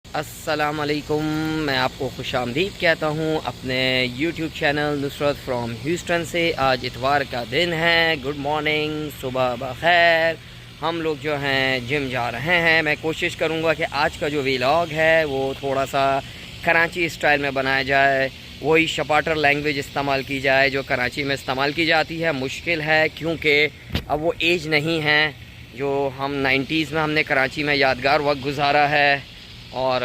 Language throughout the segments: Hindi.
अस्सलामुअलैकुम। मैं आपको खुशामदीद कहता हूँ अपने YouTube channel Nusrat from Houston से। आज इतवार का दिन है। गुड मॉर्निंग, सुबह बखैर। हम लोग जो हैं जिम जा रहे हैं। मैं कोशिश करूँगा कि आज का जो व्लॉग है वो थोड़ा सा कराची स्टाइल में बनाया जाए, वही शपाटर लैंग्वेज इस्तेमाल की जाए जो कराची में इस्तेमाल की जाती है। मुश्किल है क्योंकि अब वो एज नहीं है जो हम 90s में हमने कराची में यादगार वक्त गुजारा है। और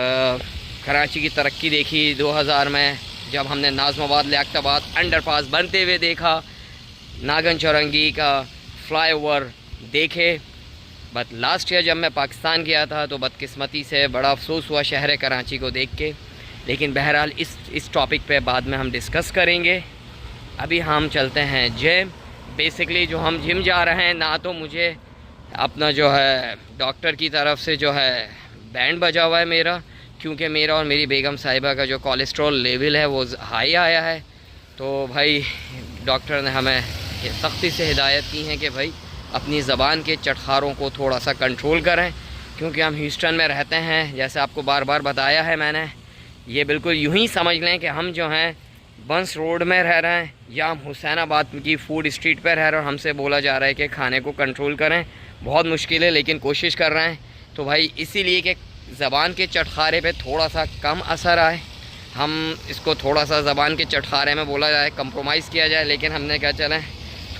कराची की तरक्की देखी 2000 में, जब हमने नाज़माबाद लियाकताबाद अंडरपास बनते हुए देखा, नागन चौरंगी का फ्लाईओवर देखे। बट लास्ट ईयर जब मैं पाकिस्तान गया था तो बदकिस्मती से बड़ा अफसोस हुआ शहर कराची को देख के। लेकिन बहरहाल इस टॉपिक पे बाद में हम डिस्कस करेंगे। अभी हम चलते हैं जिम। बेसिकली जो हम जिम जा रहे हैं, ना तो मुझे अपना जो है डॉक्टर की तरफ से जो है बैंड बजा हुआ है मेरा, क्योंकि मेरा और मेरी बेगम साहिबा का जो कोलेस्ट्रॉल लेवल है वो हाई आया है। तो भाई डॉक्टर ने हमें सख्ती से हिदायत की है कि भाई अपनी ज़बान के चटखारों को थोड़ा सा कंट्रोल करें, क्योंकि हम ह्यूस्टन में रहते हैं। जैसे आपको बार बार बताया है मैंने, ये बिल्कुल यूँ ही समझ लें कि हम जो हैं बंस रोड में रह रहे हैं या हम हुसैनाबाद की फूड स्ट्रीट पर रह रहे हैं और हमसे बोला जा रहा है कि खाने को कंट्रोल करें। बहुत मुश्किल है लेकिन कोशिश कर रहे हैं। तो भाई इसीलिए कि ज़बान के चटखारे पे थोड़ा सा कम असर आए, हम इसको थोड़ा सा ज़बान के चटखारे में बोला जाए, कंप्रोमाइज़ किया जाए। लेकिन हमने क्या चलें,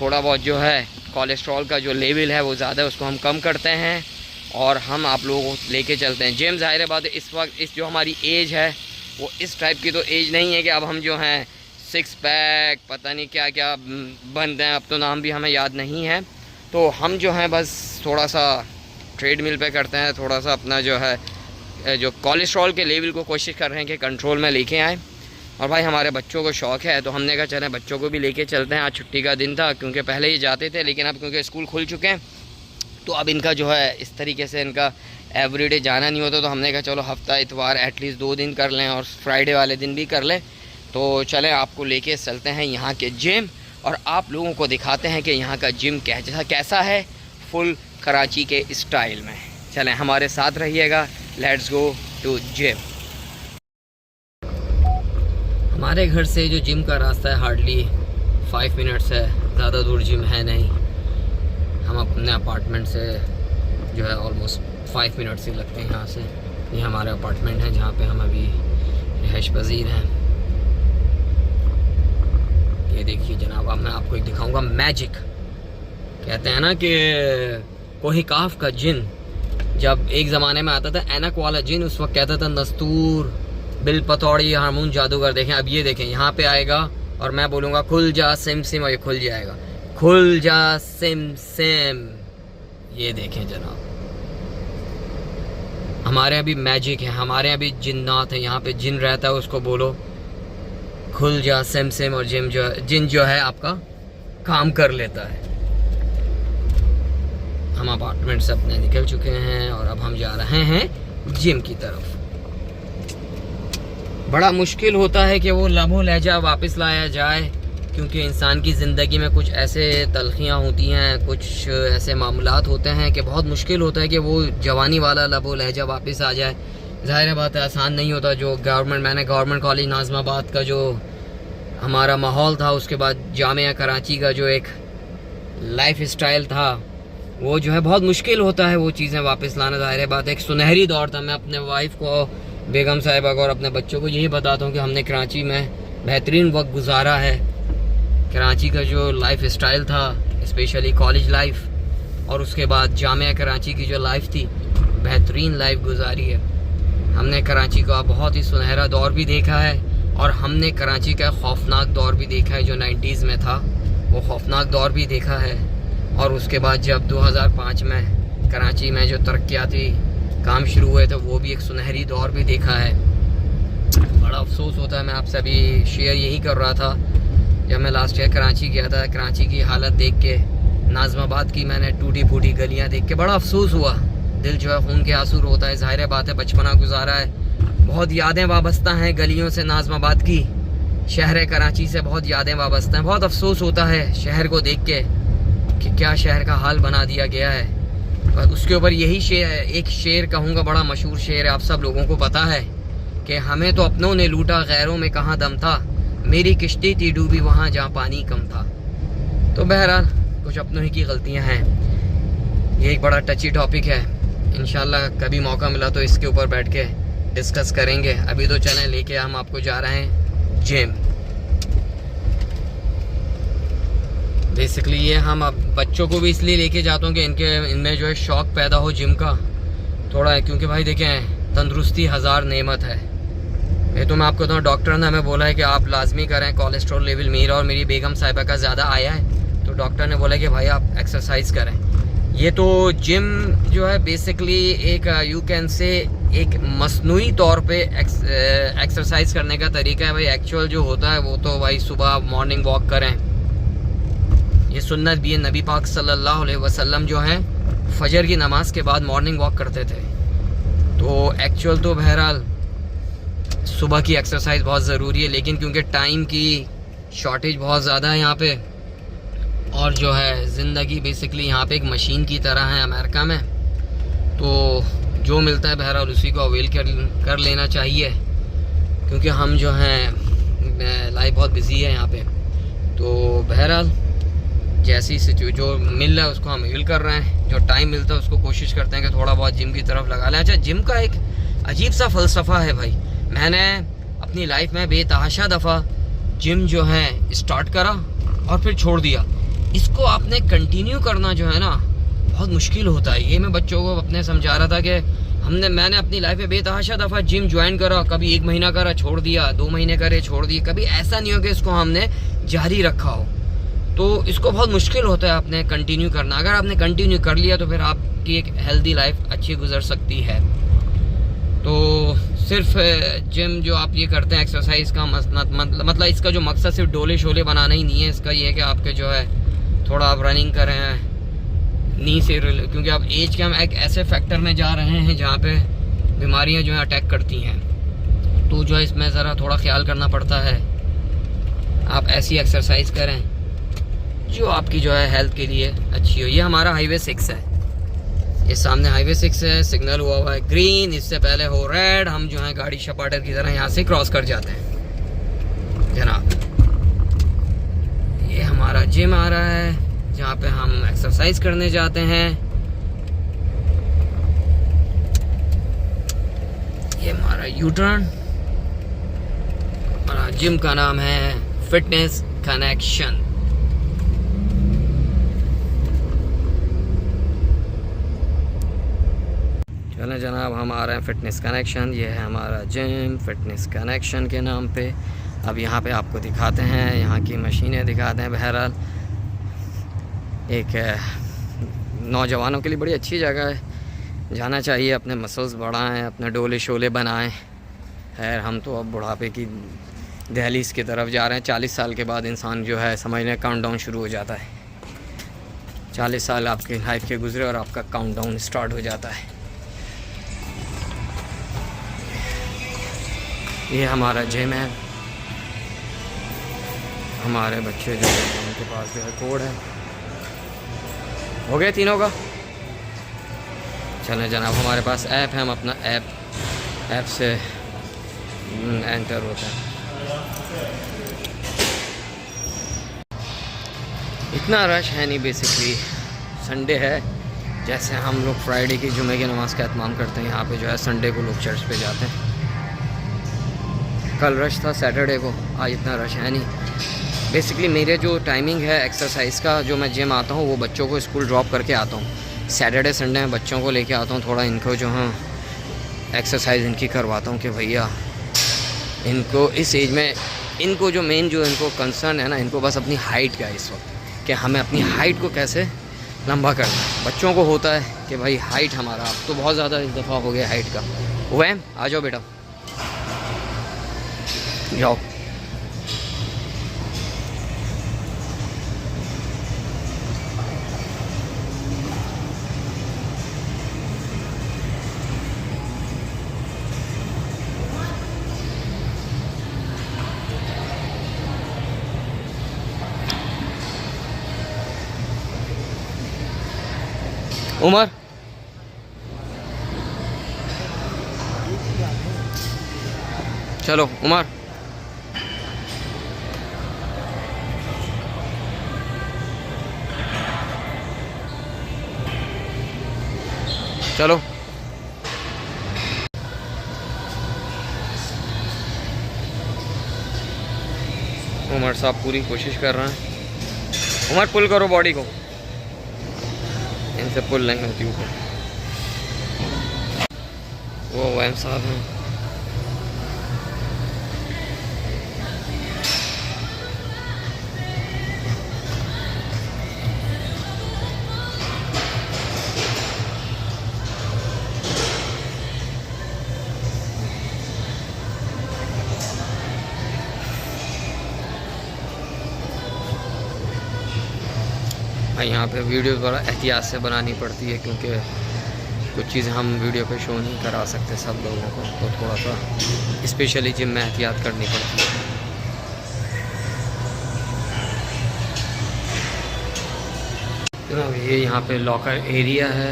थोड़ा बहुत जो है कोलेस्ट्रॉल का जो लेवल है वो ज़्यादा है, उसको हम कम करते हैं और हम आप लोगों को लेके चलते हैं जिम। ज़ाहिर बात है इस वक्त इस जो हमारी एज है वो इस टाइप की तो एज नहीं है कि अब हम जो हैं 6 पैक पता नहीं क्या क्या बन रहे हैं, अब तो नाम भी हमें याद नहीं है। तो हम जो हैं बस थोड़ा सा ट्रेडमिल पे करते हैं, थोड़ा सा अपना जो है जो कोलेस्ट्रॉल के लेवल को कोशिश कर रहे हैं कि कंट्रोल में लेके आएँ। और भाई हमारे बच्चों को शौक़ है तो हमने कहा चलें बच्चों को भी लेके चलते हैं। आज छुट्टी का दिन था, क्योंकि पहले ही जाते थे लेकिन अब क्योंकि स्कूल खुल चुके हैं तो अब इनका जो है इस तरीके से इनका एवरीडे जाना नहीं होता। तो हमने कहा चलो हफ्ता इतवार एटलीस्ट 2 दिन कर लें और फ्राइडे वाले दिन भी कर लें। तो चलें आपको लेके चलते हैं यहाँ के जिम और आप लोगों को दिखाते हैं कि यहाँ का जिम कैसा है फुल कराची के स्टाइल में। चलें हमारे साथ रहिएगा। Let's go to gym. हमारे घर से जो जिम का रास्ता है हार्डली 5 मिनट्स है, ज़्यादा दूर जिम है नहीं। हम अपने अपार्टमेंट से जो है ऑलमोस्ट 5 मिनट्स ही लगते हैं यहाँ से। ये हमारा अपार्टमेंट है जहाँ पे हम अभी रिहाइश पजीर हैं। ये देखिए जनाब, अब मैं आपको एक दिखाऊंगा मैजिक। कहते हैं ना कि कोही काफ का जिन जब एक ज़माने में आता था, ऐनक वाला जिन, उस वक्त कहता था नस्तूर बिल पतौड़ी हारमून जादूगर। देखें अब ये देखें, यहाँ पे आएगा और मैं बोलूँगा खुल जा सिम सिम और ये खुल जाएगा, खुल जा सिम सिम। ये देखें जनाब, हमारे यहाँ भी मैजिक है, हमारे यहाँ भी जिन्नात है। यहाँ पे जिन रहता है उसको बोलो खुल जा सिम सिम और जिन जो है आपका काम कर लेता है। हम अपार्टमेंट से अपने निकल चुके हैं और अब हम जा रहे हैं जिम की तरफ। बड़ा मुश्किल होता है कि वो लम्हो लहजा वापस लाया जाए, क्योंकि इंसान की ज़िंदगी में कुछ ऐसे तलखियाँ होती हैं, कुछ ऐसे मामलात होते हैं कि बहुत मुश्किल होता है कि वो जवानी वाला लम्हो लहजा वापस आ जाए। ज़ाहिर बात है आसान नहीं होता। जो मैंने गवर्नमेंट कॉलेज नाज़माबाद का जो हमारा माहौल था, उसके बाद जामिया कराची का जो एक लाइफ स्टाइल था, वो जो है बहुत मुश्किल होता है वो चीज़ें वापस लाना। ज़ाहिर बात है एक सुनहरी दौर था। मैं अपने वाइफ को, बेगम साहिबा को और अपने बच्चों को यही बताता हूँ कि हमने कराची में बेहतरीन वक्त गुजारा है। कराची का जो लाइफ स्टाइल था, स्पेशली कॉलेज लाइफ, और उसके बाद जामिया कराची की जो लाइफ थी, बेहतरीन लाइफ गुजारी है। हमने कराची का बहुत ही सुनहरा दौर भी देखा है और हमने कराची का खौफनाक दौर भी देखा है जो 90s में था, वो खौफनाक दौर भी देखा है। और उसके बाद जब 2005 में कराची में जो तरक्याती काम शुरू हुए थे, वो भी एक सुनहरी दौर भी देखा है। बड़ा अफसोस होता है, मैं आपसे अभी शेयर यही कर रहा था, जब मैं लास्ट ईयर कराची गया था, कराची की हालत देख के, नाज़माबाद की मैंने टूटी फूटी गलियां देख के बड़ा अफसोस हुआ। दिल जो है खून के आंसू रोता है। ज़ाहिर बात है बचपना गुजारा है, बहुत यादें वाबस्ता हैं गलियों से, नाज़माबाद की, शहर कराची से बहुत यादें वाबस्ता हैं। बहुत अफसोस होता है शहर को देख के कि क्या शहर का हाल बना दिया गया है। उसके ऊपर यही शेर, एक शेर कहूँगा, बड़ा मशहूर शेर है, आप सब लोगों को पता है कि हमें तो अपनों ने लूटा, गैरों में कहाँ दम था, मेरी किश्ती थी डूबी वहाँ जहाँ पानी कम था। तो बहरहाल कुछ अपनों ही की गलतियाँ हैं। ये एक बड़ा टची टॉपिक है, इंशाल्लाह कभी मौका मिला तो इसके ऊपर बैठ के डिस्कस करेंगे। अभी तो चलें लेके हम आपको जा रहे हैं जिम। बेसिकली ये हम अब बच्चों को भी इसलिए लेके जाता हूँ कि इनमें जो है शौक़ पैदा हो जिम का थोड़ा है, क्योंकि भाई देखें तंदुरुस्ती हज़ार नेमत है। ये तो मैं आपको बताऊँ, डॉक्टर ने हमें बोला है कि आप लाजमी करें, कोलेस्ट्रॉल लेवल मेरा और मेरी बेगम साहिबा का ज़्यादा आया है, तो डॉक्टर ने बोला कि भाई आप एक्सरसाइज करें। ये तो जिम जो है बेसिकली एक यू कैन से एक मसनूई तौर पे एक्सरसाइज करने का तरीका है भाई। एक्चुअल जो होता है वो तो भाई सुबह मॉर्निंग वॉक करें, ये सुन्नत भी है। नबी पाक सल्लल्लाहु अलैहि वसल्लम जो हैं फजर की नमाज के बाद मॉर्निंग वॉक करते थे। तो एक्चुअल तो बहरहाल सुबह की एक्सरसाइज बहुत ज़रूरी है, लेकिन क्योंकि टाइम की शॉर्टेज बहुत ज़्यादा है यहाँ पे, और जो है ज़िंदगी बेसिकली यहाँ पे एक मशीन की तरह है अमेरिका में, तो जो मिलता है बहरहाल उसी को अवेल कर लेना चाहिए, क्योंकि हम जो हैं लाइफ बहुत बिजी है यहाँ पे। तो बहरहाल जैसी जो मिल रहा है उसको हम अवेल कर रहे हैं, जो टाइम मिलता है उसको कोशिश करते हैं कि थोड़ा बहुत जिम की तरफ लगा लें। अच्छा, जिम का एक अजीब सा फ़लसफ़ा है भाई। मैंने अपनी लाइफ में बेतहाशा दफ़ा जिम जो है स्टार्ट करा और फिर छोड़ दिया। इसको आपने कंटिन्यू करना जो है ना बहुत मुश्किल होता है। ये मैं बच्चों को अपने समझा रहा था कि मैंने अपनी लाइफ में बेतहाशा दफ़ा जिम ज्वाइन करा, कभी 1 महीना करा छोड़ दिया, 2 महीने करे छोड़ दिए, कभी ऐसा नहीं हो कि इसको हमने जारी रखा हो। तो इसको बहुत मुश्किल होता है आपने कंटिन्यू करना। अगर आपने कंटिन्यू कर लिया तो फिर आपकी एक हेल्दी लाइफ अच्छी गुजर सकती है। तो सिर्फ जिम जो आप ये करते हैं एक्सरसाइज का मतलब इसका जो मकसद सिर्फ डोले शोले बनाना ही नहीं है। इसका ये है कि आपके जो है थोड़ा आप रनिंग करें नी से, क्योंकि आप एज के हम एक ऐसे फैक्टर में जा रहे हैं जहाँ पे बीमारियाँ जो है अटैक करती हैं, तो जो है इसमें ज़रा थोड़ा ख्याल करना पड़ता है। आप ऐसी एक्सरसाइज करें जो आपकी जो है हेल्थ के लिए अच्छी हो। ये हमारा हाईवे 6 है, ये सामने हाईवे 6 है, सिग्नल हुआ है ग्रीन, इससे पहले हो रेड। हम जो है गाड़ी शपाटर की तरह यहाँ से क्रॉस कर जाते हैं जनाब। ये हमारा जिम आ रहा है जहाँ पे हम एक्सरसाइज करने जाते हैं। ये हमारा यू टर्न, हमारा जिम का नाम है फिटनेस कनेक्शन। चलें जनाब, हम आ रहे हैं फिटनेस कनेक्शन। ये है हमारा जिम फिटनेस कनेक्शन के नाम पे। अब यहाँ पे आपको दिखाते हैं, यहाँ की मशीनें दिखाते हैं। बहरहाल एक नौजवानों के लिए बड़ी अच्छी जगह है, जाना चाहिए, अपने मसल्स बढ़ाएं, अपने डोले शोले बनाएं। खैर हम तो अब बुढ़ापे की दहलीज की तरफ जा रहे हैं। 40 साल के बाद इंसान जो है समझने काउंटडाउन शुरू हो जाता है। 40 साल आपकी लाइफ के गुजरे और आपका काउंटडाउन स्टार्ट हो जाता है। ये हमारा जिम है, हमारे बच्चे जो है उनके पास जो है कोड है। हो गए तीनों का। चलें जनाब, हमारे पास ऐप है, हम अपना ऐप से एंटर होता है। इतना रश है नहीं, बेसिकली संडे है। जैसे हम लोग फ्राइडे की जुमे की नमाज़ का एहतमाम करते हैं, यहाँ पे जो है संडे को लोग चर्च पे जाते हैं। कल रश था सैटरडे को, आज इतना रश है नहीं। बेसिकली मेरे जो टाइमिंग है एक्सरसाइज का, जो मैं जिम आता हूँ वो बच्चों को स्कूल ड्रॉप करके आता हूँ। सैटरडे संडे में बच्चों को लेके आता हूँ, थोड़ा इनको जो है एक्सरसाइज इनकी करवाता हूँ कि भैया इनको इस एज में इनको जो मेन जो इनको कंसर्न है ना, इनको बस अपनी हाइट का इस वक्त, कि हमें अपनी हाइट को कैसे लंबा करना है। बच्चों को होता है कि भाई हाइट हमारा अब तो बहुत ज़्यादा इस दफ़ा हो गया हाइट का। वह आ जाओ बेटा, जाओ। उमर चलो उमर, चलो। उमर साहब पूरी कोशिश कर रहे हैं। उमर पुल करो बॉडी को, इनसे पुल नहीं होती ऊपर। वो वैम साहब हैं। यहाँ पे वीडियो बड़ा एहतियात से बनानी पड़ती है, क्योंकि कुछ चीज़ें हम वीडियो पे शो नहीं करा सकते सब लोगों को, तो थोड़ा सा स्पेशली जिम में एहतियात करनी पड़ती है। जनाब ये यहाँ पे लॉकर एरिया है,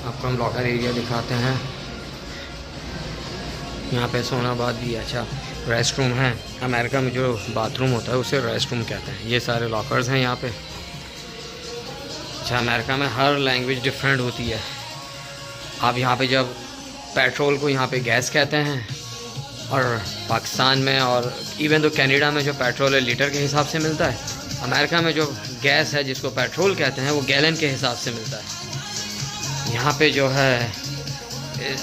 आपको हम लॉकर एरिया दिखाते हैं। यहाँ पे सोना बाद भी अच्छा रेस्ट रूम है। अमेरिका में जो बाथरूम होता है उसे रेस्ट रूम कहते हैं। ये सारे लॉकर्स हैं यहाँ पे। अच्छा, अमेरिका में हर लैंग्वेज डिफरेंट होती है। आप यहाँ पे जब पेट्रोल को यहाँ पे गैस कहते हैं, और पाकिस्तान में और इवन तो कनाडा में जो पेट्रोल है लीटर के हिसाब से मिलता है, अमेरिका में जो गैस है जिसको पेट्रोल कहते हैं वो गैलन के हिसाब से मिलता है। यहाँ पे जो है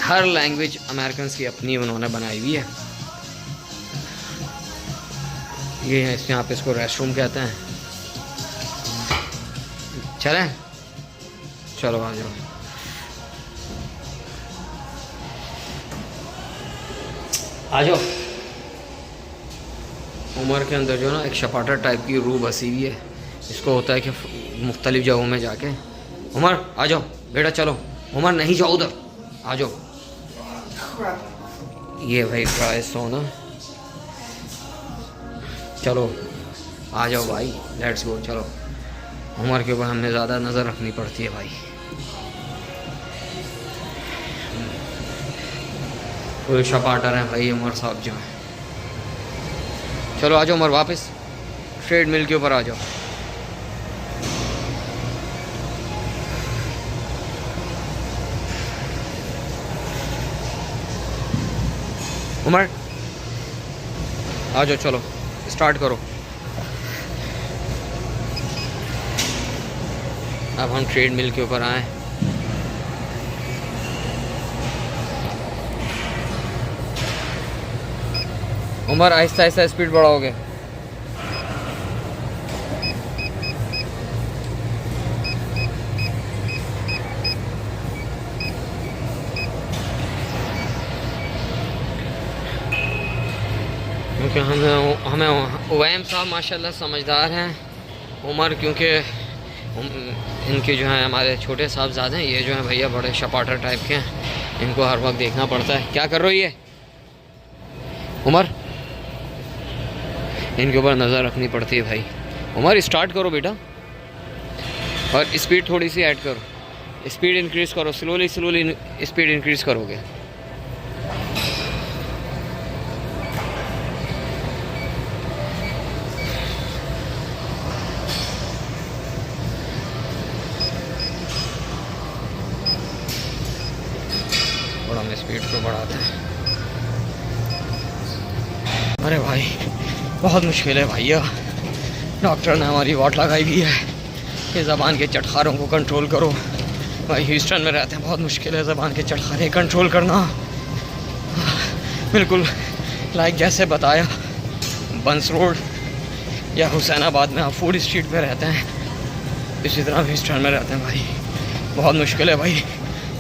हर लैंग्वेज अमेरिकन की अपनी उन्होंने बनाई हुई है। ये है यहाँ पे, इसको रेस्ट रूम कहते हैं। चलें, चलो आ जाओ। आ जाओ। उमर के अंदर जो ना एक शपाटर टाइप की रूह बसी हुई है। इसको होता है कि मुख्तलिफ जगहों में जाके, उमर आ जाओ बेटा, चलो उमर नहीं जाओ उधर, आ जाओ। ये भाई ट्राई सोना, चलो आ जाओ भाई, लेट्स गो। चलो, उमर के ऊपर हमें ज़्यादा नज़र रखनी पड़ती है भाई। कोई शपाटर हैं भाई उमर साहब जो हैं। चलो आ जाओ उमर, वापस ट्रेड मिल के ऊपर आ जाओ। उमर आ जाओ, चलो स्टार्ट करो। अब हम ट्रेड मिल के ऊपर आए। उमर आहिस्ता आहिस्ता स्पीड बढ़ाओगे। क्योंकि हमें उवैम साहब माशाल्लाह समझदार हैं। उमर क्योंकि इनके जो हैं हमारे छोटे साहबजादे हैं, ये जो हैं भैया बड़े शपाटर टाइप के हैं, इनको हर वक्त देखना पड़ता है। क्या कर रहे हो ये उमर? इनके ऊपर नज़र रखनी पड़ती है भाई। उमर स्टार्ट करो बेटा, और स्पीड थोड़ी सी ऐड करो, स्पीड इंक्रीज़ करो, स्लोली स्लोली स्पीड इंक्रीज़ करोगे। थोड़ा हम स्पीड को बढ़ाते हैं। अरे भाई बहुत मुश्किल है भैया, डॉक्टर ने हमारी वाट लगाई हुई है कि ज़बान के चटखारों को कंट्रोल करो। भाई ह्यूस्टन में रहते हैं, बहुत मुश्किल है ज़बान के चटखारे कंट्रोल करना। बिल्कुल लाइक जैसे बताया बंस रोड या हुसैनाबाद में आप फूड स्ट्रीट पे रहते हैं, इसी तरह ह्यूस्टन में रहते हैं भाई। बहुत मुश्किल है भाई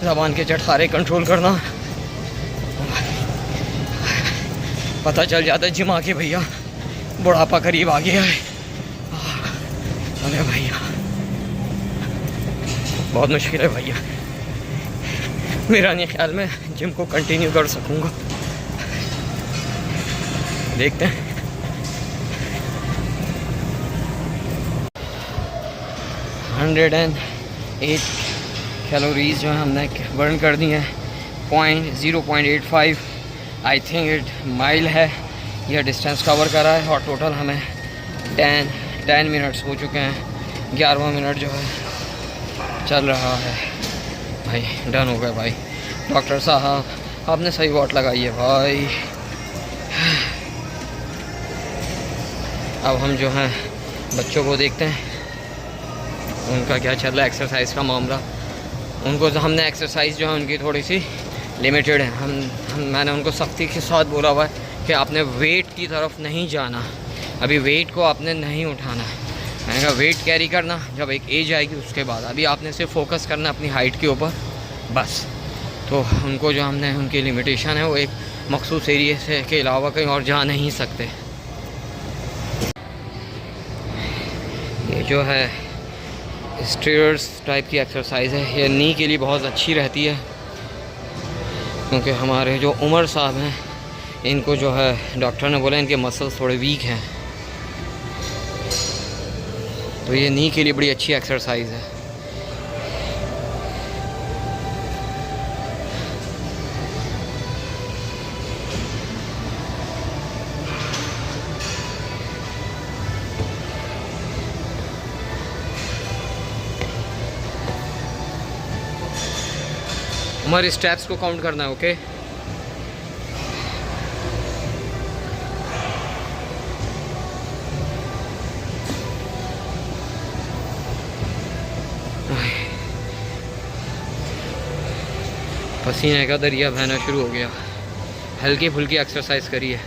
ज़बान के चटखारे कंट्रोल करना। पता चल जाता है जिम आके भैया बुढ़ापा करीब आ गया है। अरे भैया बहुत मुश्किल है भैया, मेरा नहीं ख्याल में जिम को कंटिन्यू कर सकूँगा। देखते हैं। हंड्रेड एंड 8 कैलोरीज जो है हमने बर्न कर दी हैं। 0.85 आई थिंक 8 माइल है यह डिस्टेंस कवर कर रहा है और टोटल हमें 10 मिनट्स हो चुके हैं। 11वां मिनट जो है चल रहा है भाई। डन हो गए भाई। डॉक्टर साहब आपने सही वॉट लगाई है भाई। अब हम जो हैं बच्चों को देखते हैं उनका क्या चल रहा है एक्सरसाइज का मामला। उनको तो हमने एक्सरसाइज जो है उनकी थोड़ी सी लिमिटेड है। मैंने उनको सख्ती के साथ बोला हुआ है कि आपने वेट की तरफ नहीं जाना, अभी वेट को आपने नहीं उठाना। मैंने कहा वेट कैरी करना जब एक एज आएगी उसके बाद, अभी आपने सिर्फ फोकस करना अपनी हाइट के ऊपर बस। तो उनको जो हमने उनकी लिमिटेशन है वो एक मखसूस एरिया से के अलावा कहीं और जा नहीं सकते। ये जो है स्टेयर्स टाइप की एक्सरसाइज है, ये नी के लिए बहुत अच्छी रहती है क्योंकि हमारे जो उमर साहब हैं इनको जो है डॉक्टर ने बोला इनके मसल्स थोड़े वीक हैं, तो ये नी के लिए बड़ी अच्छी एक्सरसाइज है। हमारे स्टेप्स को काउंट करना है, ओके? पसीने का दरिया बहना शुरू हो गया। हल्की फुल्की एक्सरसाइज करिए।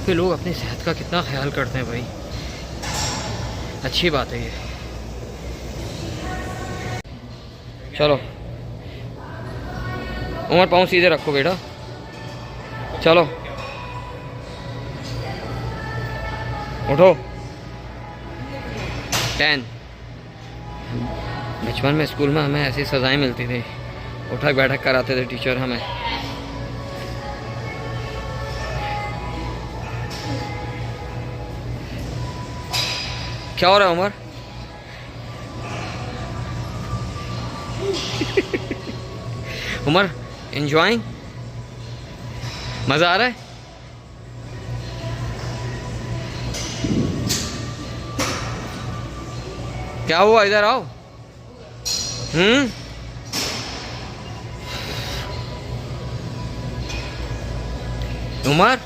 पे लोग अपनी सेहत का कितना ख्याल करते हैं भाई, अच्छी बात है ये। चलो उमर पाँव सीधे रखो बेटा, चलो उठो। 10। बचपन में स्कूल में हमें ऐसी सज़ाएं मिलती थी, उठक बैठक कराते थे टीचर हमें। क्या हो रहा है उमर? उमर एंजॉइंग, मज़ा आ रहा है? क्या हुआ, इधर आओ। उमर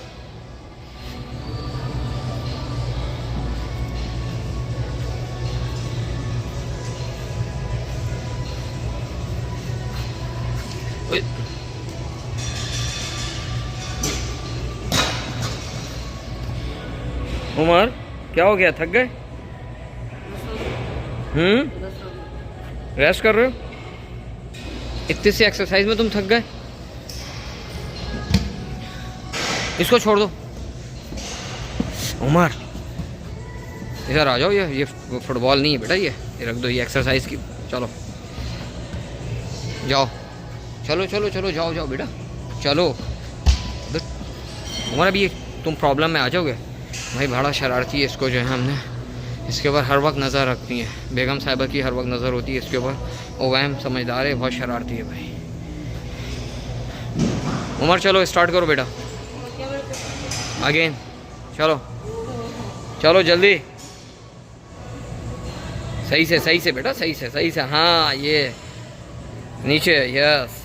उमर क्या हो गया, थक गए? रेस्ट कर रहे हो? इतनी सी एक्सरसाइज में तुम थक गए? इसको छोड़ दो। उमर इधर आ जाओ। ये फुटबॉल नहीं है बेटा, ये रख दो, ये एक्सरसाइज की। चलो जाओ, चलो चलो चलो, जाओ जाओ बेटा, चलो। उमर अभी तुम प्रॉब्लम में आ जाओगे भाई। बड़ा शरारती है, इसको जो है हमने इसके ऊपर हर वक्त नज़र रखती है। बेगम साहिबा की हर वक्त नज़र होती है इसके ऊपर। वो वहम समझदार है, बहुत शरारती है भाई। उमर चलो स्टार्ट करो बेटा, अगेन चलो चलो जल्दी, सही से सही से बेटा, सही से सही से। हाँ ये नीचे, यस।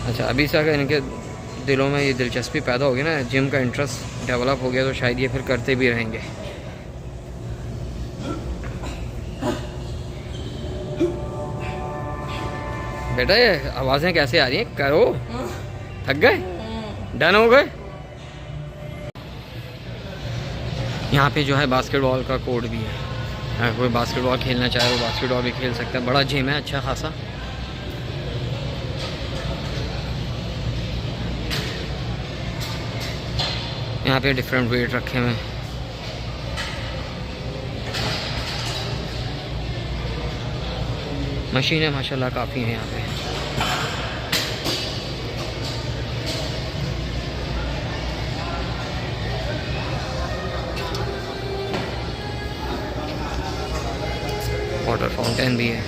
अच्छा अभी से अगर इनके दिलों में ये दिलचस्पी पैदा होगी ना, जिम का इंटरेस्ट डेवलप हो गया, तो शायद ये फिर करते भी रहेंगे। बेटा ये आवाज़ें कैसे आ रही हैं? करो, थक गए? डन हो गए? यहाँ पे जो है बास्केटबॉल का कोर्ट भी है। अगर कोई बास्केटबॉल खेलना चाहे वो बास्केटबॉल भी खेल सकता है। बड़ा जिम है अच्छा खासा। यहाँ पे डिफरेंट वेट रखे हुए हैं। मशीनें माशाल्लाह काफ़ी हैं यहाँ पे। वाटर फाउंटेन भी है।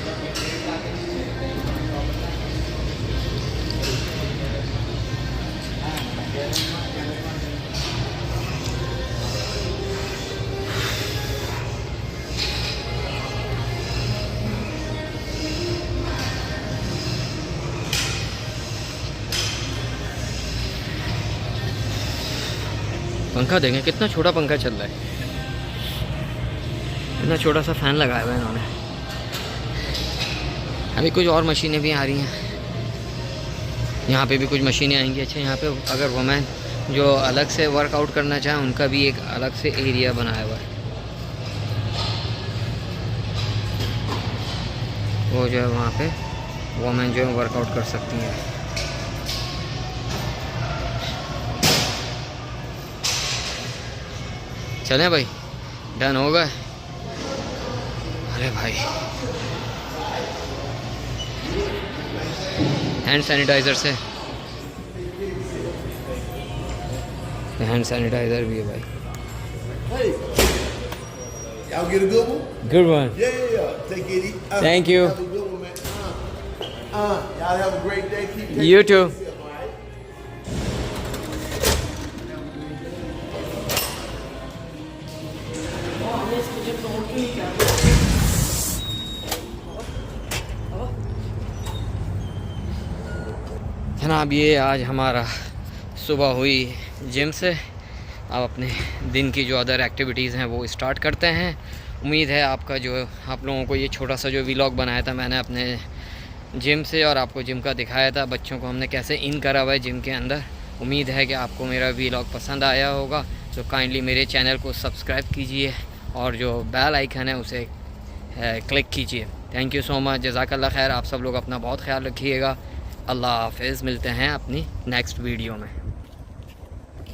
पंखा देखें कितना छोटा पंखा चल रहा है। इतना छोटा सा फैन लगाया हुआ है इन्होंने। अभी कुछ और मशीनें भी आ रही हैं। यहाँ पे भी कुछ मशीनें आएंगी। अच्छा यहाँ पे अगर वुमेन जो अलग से वर्कआउट करना चाहें उनका भी एक अलग से एरिया बनाया हुआ है। वो जो है वहाँ पे वुमेन जो है वर्कआउट कर सकती हैं। चलें भाई, डन हो गए। अरे भाई हैंड सैनिटाइज़र से, हैंड सैनिटाइज़र भी है भाई। Hey, y'all get a good one? Good one, Yeah. Take it easy. Thank you. Have a good one, man. Y'all have a great day. Keep taking You too. care of yourself, all right? जनाब ये आज हमारा सुबह हुई जिम से। अब अपने दिन की जो अदर एक्टिविटीज़ हैं वो स्टार्ट करते हैं। उम्मीद है आपका जो आप लोगों को ये छोटा सा जो व्लॉग बनाया था मैंने अपने जिम से और आपको जिम का दिखाया था, बच्चों को हमने कैसे इन करा हुआ है जिम के अंदर। उम्मीद है कि आपको मेरा व्लॉग पसंद आया होगा। तो काइंडली मेरे चैनल को सब्सक्राइब कीजिए और जो बेल आइकन है उसे क्लिक कीजिए। थैंक यू सो मच, जज़ाकल्लाह खैर। आप सब लोग अपना बहुत ख्याल रखिएगा। अल्लाह हाफ़िज़। मिलते हैं अपनी नेक्स्ट वीडियो में।